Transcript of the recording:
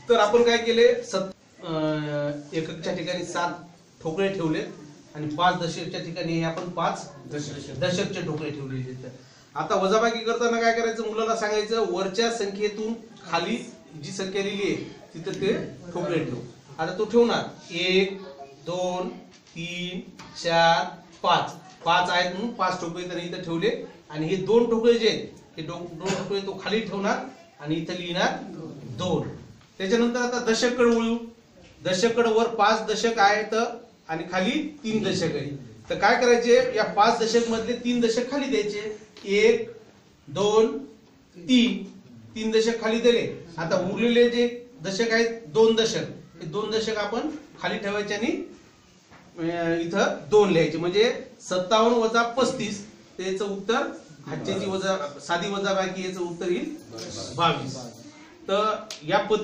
तर आपण काय केले, एककच्या ठिकाणी 7 ठोकळे ठेवले आणि 5 दशकच्या ठिकाणी आपण 5 दशकचे ठोकळे ठेवले. आता वजाबाकी करताना काय करायचं, मुलाला सांगायचं वरच्या संख्येतून खाली जी संख्या लिहिली आहे तिथे ते ठोकळे ठेव. आता तो ठेवणार 1 2 3 4 5 5 आहेत म्हणून 5 ठोकळे त्याने इथे ठेवले आणि हे 2 ठोकळे जे आहेत हे 2 ठोकळे तो खाली ठेवणार आणि इथे लिहिणार 2. त्याच्यानंतर आता दशककडे वळू. दशककडे वर 5 दशक आहेत आणि खाली 3 दशक आहे. तर काय करायचे, या 5 दशक मधले 3 दशक खाली द्यायचे. 1 2 3 दशक खाली दिले. आता उरलेले जे दशक आहेत 2 दशक, हे 2 दशक आपण खाली ठेवायचे आणि इथं 2 लिहायचे. म्हणजे 57 वजा 35 त्याचं उत्तर, हातची वजा साधी वजाबाकी याचं उत्तर येईल 22. तर या पद्धतीने